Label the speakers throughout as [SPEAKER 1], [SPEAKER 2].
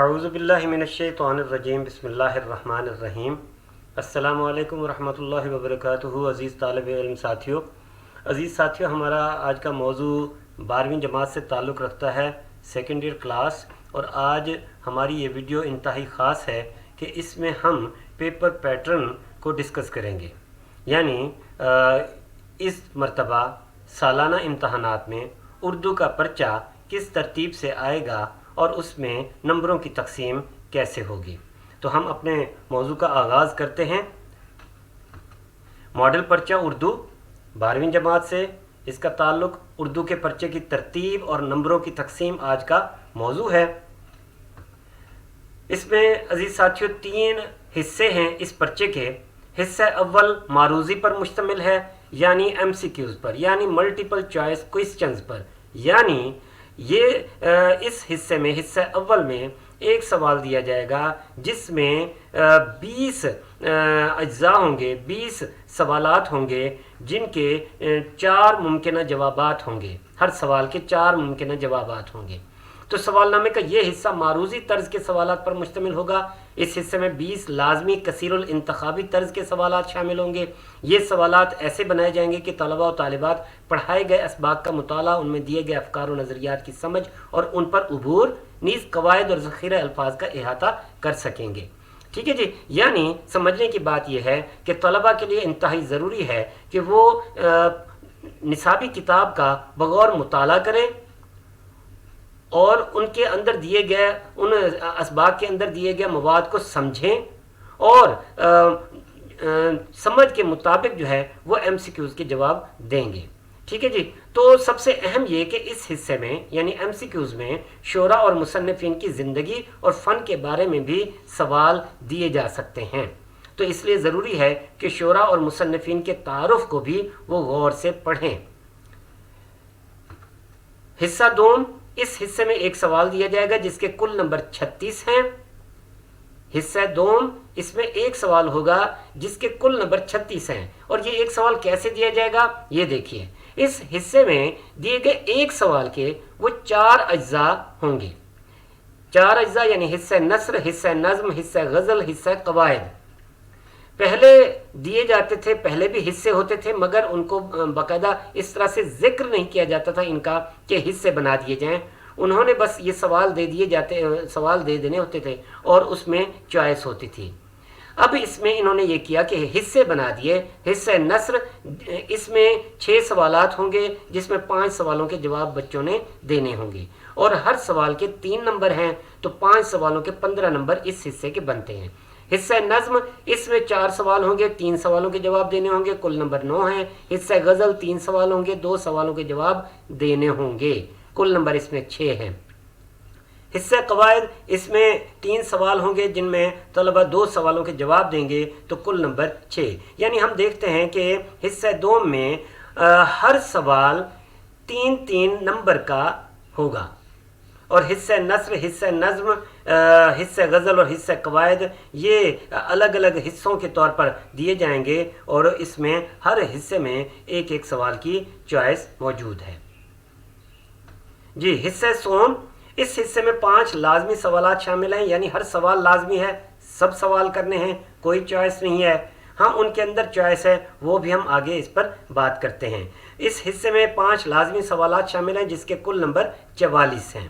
[SPEAKER 1] اعوذ باللہ من الشیطان الرجیم بسم اللہ الرحمن الرحیم السلام علیکم ورحمۃ اللہ وبرکاتہ۔ عزیز طالب علم ساتھیوں، ہمارا آج کا موضوع 12ویں جماعت سے تعلق رکھتا ہے، سیکنڈ ایئر کلاس، اور آج ہماری یہ ویڈیو انتہائی خاص ہے کہ اس میں ہم پیپر پیٹرن کو ڈسکس کریں گے۔ یعنی اس مرتبہ سالانہ امتحانات میں اردو کا پرچہ کس ترتیب سے آئے گا اور اس میں نمبروں کی تقسیم کیسے ہوگی۔ تو ہم اپنے موضوع کا آغاز کرتے ہیں۔ ماڈل پرچہ اردو 12ویں جماعت سے، اس کا تعلق اردو کے پرچے کی ترتیب اور نمبروں کی تقسیم آج کا موضوع ہے۔ اس میں عزیز ساتھیوں 3 حصے ہیں اس پرچے کے۔ حصہ اول معروضی پر مشتمل ہے، یعنی ایم سی کیوز پر، یعنی ملٹیپل چوائس کوئسچنز پر۔ یعنی یہ اس حصے میں، حصہ اول میں ایک سوال دیا جائے گا جس میں 20 اجزاء ہوں گے، 20 سوالات ہوں گے جن کے 4 ممکنہ جوابات ہوں گے۔ ہر سوال کے 4 ممکنہ جوابات ہوں گے۔ تو سوال نامے کا یہ حصہ معروضی طرز کے سوالات پر مشتمل ہوگا۔ اس حصے میں 20 لازمی کثیر الانتخابی طرز کے سوالات شامل ہوں گے۔ یہ سوالات ایسے بنائے جائیں گے کہ طلباء و طالبات پڑھائے گئے اسباق کا مطالعہ، ان میں دیے گئے افکار و نظریات کی سمجھ اور ان پر عبور، نیز قواعد اور ذخیرہ الفاظ کا احاطہ کر سکیں گے۔ ٹھیک ہے جی، یعنی سمجھنے کی بات یہ ہے کہ طلباء کے لیے انتہائی ضروری ہے کہ وہ نصابی کتاب کا بغور مطالعہ کریں اور ان کے اندر دیے گئے، ان اسباق کے اندر دیے گئے مواد کو سمجھیں اور سمجھ کے مطابق جو ہے وہ ایم سی کیوز کے جواب دیں گے۔ ٹھیک ہے جی، تو سب سے اہم یہ کہ اس حصے میں یعنی ایم سی کیوز میں شعراء اور مصنفین کی زندگی اور فن کے بارے میں بھی سوال دیے جا سکتے ہیں۔ تو اس لیے ضروری ہے کہ شعراء اور مصنفین کے تعارف کو بھی وہ غور سے پڑھیں۔ حصہ دوم، اس حصے میں ایک سوال دیا جائے گا جس کے کل نمبر 36 ہیں۔ حصہ دوم، اس میں ایک سوال ہوگا جس کے کل نمبر 36 ہیں، اور یہ ایک سوال کیسے دیا جائے گا یہ دیکھیے۔ اس حصے میں دیے گئے ایک سوال کے وہ 4 اجزاء ہوں گے۔ 4 اجزاء یعنی حصہ نثر، حصہ نظم، حصہ غزل، حصہ قواعد۔ پہلے دیے جاتے تھے، پہلے بھی حصے ہوتے تھے، مگر ان کو باقاعدہ اس طرح سے ذکر نہیں کیا جاتا تھا ان کا کہ حصے بنا دیے جائیں۔ انہوں نے بس یہ سوال دے دینے ہوتے تھے اور اس میں چوائس ہوتی تھی۔ اب اس میں انہوں نے یہ کیا کہ حصے بنا دیے۔ حصہ نثر، اس میں 6 سوالات ہوں گے جس میں 5 سوالوں کے جواب بچوں نے دینے ہوں گے، اور ہر سوال کے 3 نمبر ہیں، تو 5 سوالوں کے 15 نمبر اس حصے کے بنتے ہیں۔ حصہ نظم، اس میں 4 سوال ہوں گے، 3 سوالوں کے جواب دینے ہوں گے، کل نمبر 9 ہیں۔ حصہ غزل 3 سوال ہوں گے، 2 سوالوں کے جواب دینے ہوں گے، کل نمبر اس میں 6 ہیں۔ حصہ قواعد، اس میں 3 سوال ہوں گے جن میں طلبہ 2 سوالوں کے جواب دیں گے، تو کل نمبر 6۔ یعنی ہم دیکھتے ہیں کہ حصہ دوم میں ہر سوال 3 نمبر کا ہوگا، اور حصہ نثر، حصہ نظم، حصہ غزل اور حصہ قواعد یہ الگ الگ حصوں کے طور پر دیے جائیں گے، اور اس میں ہر حصے میں ایک سوال کی چوائس موجود ہے۔ جی، حصہ سوم، اس حصے میں 5 لازمی سوالات شامل ہیں، یعنی ہر سوال لازمی ہے، سب سوال کرنے ہیں، کوئی چوائس نہیں ہے۔ ہاں، ان کے اندر چوائس ہے، وہ بھی ہم آگے اس پر بات کرتے ہیں۔ اس حصے میں 5 لازمی سوالات شامل ہیں جس کے کل نمبر 44 ہیں۔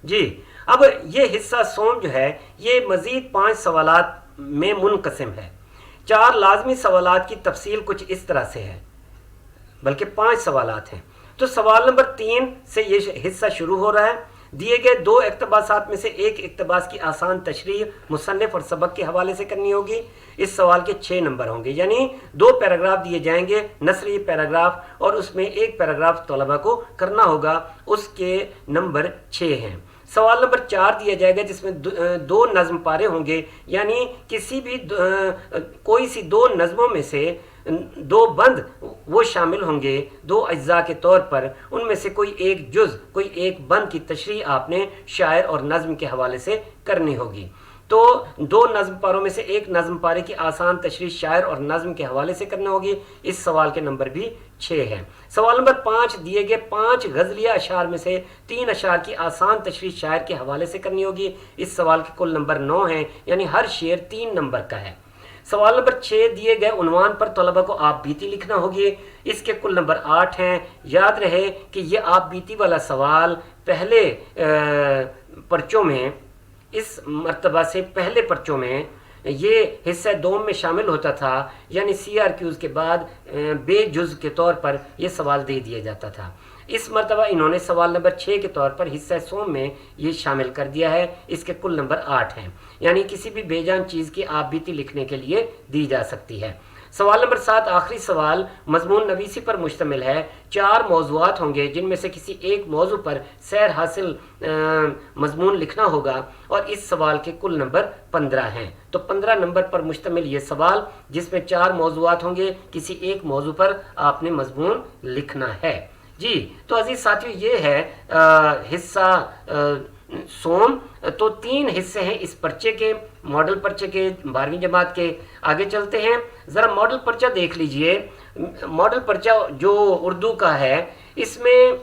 [SPEAKER 1] جی، اب یہ حصہ سوم جو ہے یہ مزید 5 سوالات میں منقسم ہے۔ 4 لازمی سوالات کی تفصیل کچھ اس طرح سے ہے، بلکہ 5 سوالات ہیں۔ تو سوال نمبر 3 سے یہ حصہ شروع ہو رہا ہے۔ دیے گئے 2 اقتباسات میں سے ایک اقتباس کی آسان تشریح مصنف اور سبق کے حوالے سے کرنی ہوگی۔ اس سوال کے 6 نمبر ہوں گے، یعنی 2 پیراگراف دیے جائیں گے، نثری پیراگراف، اور اس میں ایک پیراگراف طلبہ کو کرنا ہوگا، اس کے نمبر 6 ہیں۔ سوال نمبر 4 دیا جائے گا جس میں 2 نظم پارے ہوں گے، یعنی کسی بھی کوئی سی 2 نظموں میں سے 2 بند وہ شامل ہوں گے 2 اجزاء کے طور پر، ان میں سے کوئی ایک جز، کوئی ایک بند کی تشریح آپ نے شاعر اور نظم کے حوالے سے کرنی ہوگی۔ تو 2 نظم پاروں میں سے ایک نظم پارے کی آسان تشریح شاعر اور نظم کے حوالے سے کرنا ہوگی۔ اس سوال کے نمبر بھی 6 है। सवाल नंबर 5 दिए गए 5 गज़लिया अशार में से 3 अशार की आसान तशरीह शायर के हवाले से करनी होगी। इस सवाल के कुल नंबर 9 हैं, यानी हर शेर 3 नंबर का है। सवाल नंबर 6 दिए गए उन्वान पर तलबा को आप बीती लिखना होगी। इसके कुल नंबर 8 हैं। याद रहे कि ये आप बीती वाला सवाल पहले पर्चों में, इस मर्तबा से पहले पर्चों में ये हिस्सा दोम में शामिल होता था, यानी CRQs के बाद बेजुज़ के तौर पर यह सवाल दे दिया जाता था। इस मर्तबा इन्होंने सवाल नंबर 6 के तौर पर हिस्सा सोम में ये शामिल कर दिया है। इसके कुल नंबर 8 हैं, यानी किसी भी बेजान चीज़ की आप बीती लिखने के लिए दी जा सकती है। सवाल नंबर 7 आखिरी सवाल मजमून नवीसी पर मुश्तमिल है। 4 मौज़ूआत होंगे जिनमें से किसी एक मौजू पर सैर हासिल मजमून लिखना होगा और इस सवाल के कुल नंबर 15 हैं। तो 15 नंबर पर मुश्तमिल ये सवाल जिसमें 4 मौजूआत होंगे, किसी एक मौजू पर आपने मजमून लिखना है। जी तो अजीज साथियों, ये है हिस्सा सोम। तो 3 हिस्से हैं इस पर्चे के, मॉडल पर्चे के 12वीं जमात के। आगे चलते हैं, ज़रा मॉडल पर्चा देख लीजिए। मॉडल पर्चा जो उर्दू का है, इसमें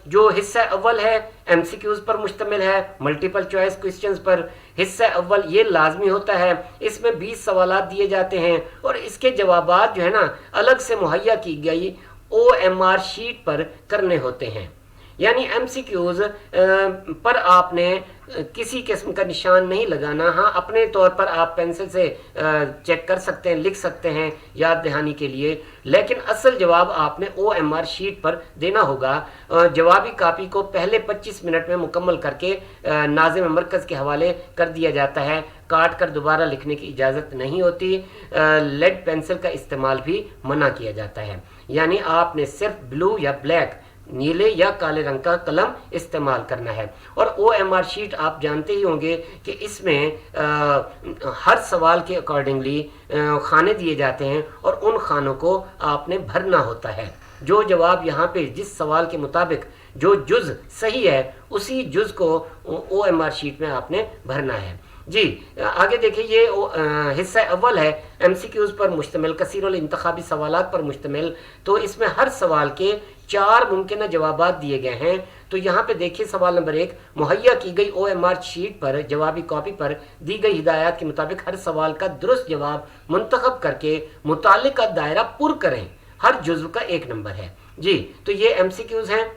[SPEAKER 1] जो हिस्सा अव्वल है MCQs पर मुश्तमिल है, मल्टीपल चॉइस क्वेश्चंस पर। हिस्सा अव्वल ये लाजमी होता है, इसमें 20 सवालात दिए जाते हैं और इसके जवाबात जो है ना अलग से मुहैया की गई OMR शीट पर करने होते हैं। यानी MCQs पर आपने किसी किस्म का निशान नहीं लगाना। हाँ, अपने तौर पर आप पेंसिल से चेक कर सकते हैं, लिख सकते हैं याद दहानी के लिए, लेकिन असल जवाब आपने OMR शीट पर देना होगा। जवाबी कापी को पहले 25 मिनट में मुकम्मल करके नाज़िम मरकज़ के हवाले कर दिया जाता है। काट कर दोबारा लिखने की इजाज़त नहीं होती। लेड पेंसिल का इस्तेमाल भी मना किया जाता है, यानी आपने सिर्फ ब्लू या ब्लैक, नीले या काले रंग का कलम इस्तेमाल करना है। और OMR शीट आप जानते ही होंगे कि इसमें हर सवाल के अकॉर्डिंगली खाने दिए जाते हैं और उन खानों को आपने भरना होता है। जो जवाब यहाँ पे जिस सवाल के मुताबिक जो जुज़ सही है, उसी जुज़ को OMR शीट में आपने भरना है। जी आगे देखिए, ये हिस्सा अव्वल है MCQs पर मुश्तमिल, कसीरुल इंतखाबी सवालात पर मुश्तमिल। तो इसमें हर सवाल के 4 मुमकिन जवाबात दिए गए हैं। तो यहाँ पे देखिए, सवाल नंबर 1 मुहैया की गई OMR शीट पर जवाबी कॉपी पर दी गई हिदायत के मुताबिक हर सवाल का दुरुस्त जवाब मुंतखब करके मुतालिका दायरा पुर करें। हर जुज़्व का 1 नंबर है। जी तो ये MCQs हैं।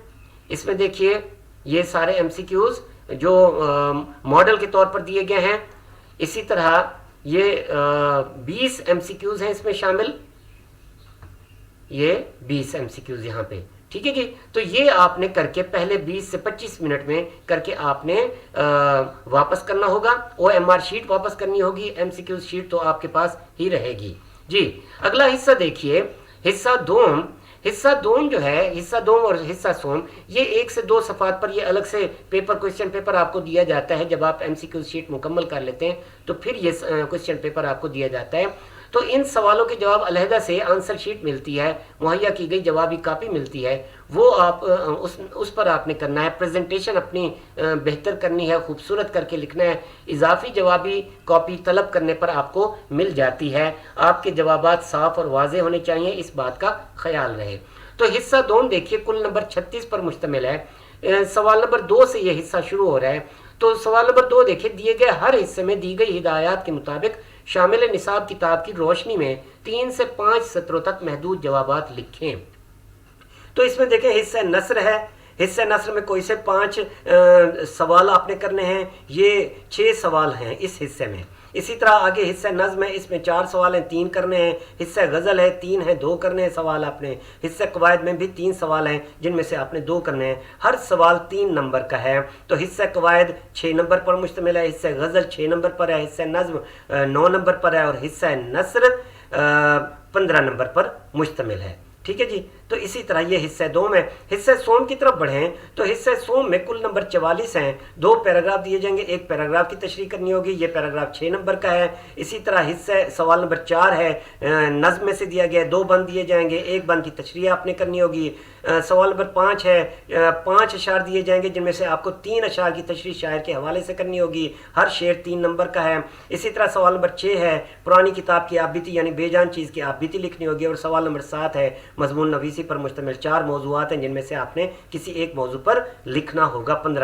[SPEAKER 1] इसमें देखिए ये सारे MCQs जो मॉडल के तौर पर दिए गए हैं। इसी तरह ये 20 MCQs हैं इसमें शामिल, ये 20 MCQs यहाँ पे, ठीक है जी। तो ये आपने करके पहले 20 से 25 मिनट में करके आपने वापस करना होगा। OMR शीट वापस करनी होगी, MCQ शीट तो आपके पास ही रहेगी। जी अगला हिस्सा देखिए, हिस्सा दोम। हिस्सा दोम जो है, हिस्सा दोम और हिस्सा सोम, ये 1 से 2 सफ़ात पर ये अलग से पेपर, क्वेश्चन पेपर आपको दिया जाता है। जब आप MCQ शीट मुकम्मल कर लेते हैं तो फिर ये क्वेश्चन पेपर आपको दिया जाता है। तो इन सवालों के जवाब अलहदा से आंसर शीट मिलती है, मुहैया की गई जवाबी कापी मिलती है, वो आप उस पर आपने करना है। प्रेजेंटेशन अपनी बेहतर करनी है, खूबसूरत करके लिखना है। इजाफी जवाबी कॉपी तलब करने पर आपको मिल जाती है। आपके जवाबात साफ और वाज़े होने चाहिए, इस बात का ख्याल रहे। तो हिस्सा दोम देखिए कुल नंबर 36 पर मुश्तमिल है। सवाल नंबर 2 से यह हिस्सा शुरू हो रहा है। तो सवाल नंबर 2 देखिए, दिए गए हर हिस्से में दी गई हिदायत के मुताबिक शामिल निसाब किताब की रोशनी में 3 से 5 सत्रों तक महदूद जवाबात लिखें। तो इसमें देखें हिस्सा नस्र है। हिस्सा नस्र में कोई से 5 सवाल आपने करने हैं। ये 6 सवाल हैं इस हिस्से में। इसी तरह आगे हिस्सा नज़्म है, इसमें 4 सवाल हैं, 3 करने हैं। हिस्सा गज़ल है, 3 हैं, 2 करने हैं सवाल आपने। हिस्सा कवायद में भी 3 सवाल हैं जिनमें से आपने 2 करने हैं। हर सवाल 3 नंबर का है। तो हिस्सा कवायद 6 नंबर पर मुश्तमिल है, हिस्सा गज़ल 6 नंबर पर है, हिस्सा नज़्म 9 नंबर पर है और हिस्सा नस्र 15 नंबर पर मुश्तमिल है। ठीक है जी। तो इसी तरह ये हिस्सा दोम है। हिस्सा सोम की तरफ बढ़ें तो हिस्सा सोम में कुल नंबर 44 हैं। 2 पैराग्राफ दिए जाएंगे, एक पैराग्राफ की तशरीह करनी होगी। ये पैराग्राफ 6 नंबर का है। इसी तरह हिस्सा सवाल नंबर 4 है, नज़्म में से दिया गया, 2 बंद दिए जाएंगे, एक बंद की तशरीह आपने करनी होगी। सवाल नंबर 5 है, 5 अशार दिए जाएंगे जिनमें से आपको 3 अशार की तशरीह शायर के हवाले से करनी होगी। हर शेर 3 नंबर का है। इसी तरह सवाल नंबर 6 है, पुरानी किताब की आप बीती यानी बेजान चीज़ की आप बीती लिखनी होगी। और सवाल नंबर 7 है, मजमून नवीसी पर मुश्तमिल 4 मौज़ूआत हैं जिनमें से आपने किसी एक मौजू पर लिखना होगा। 15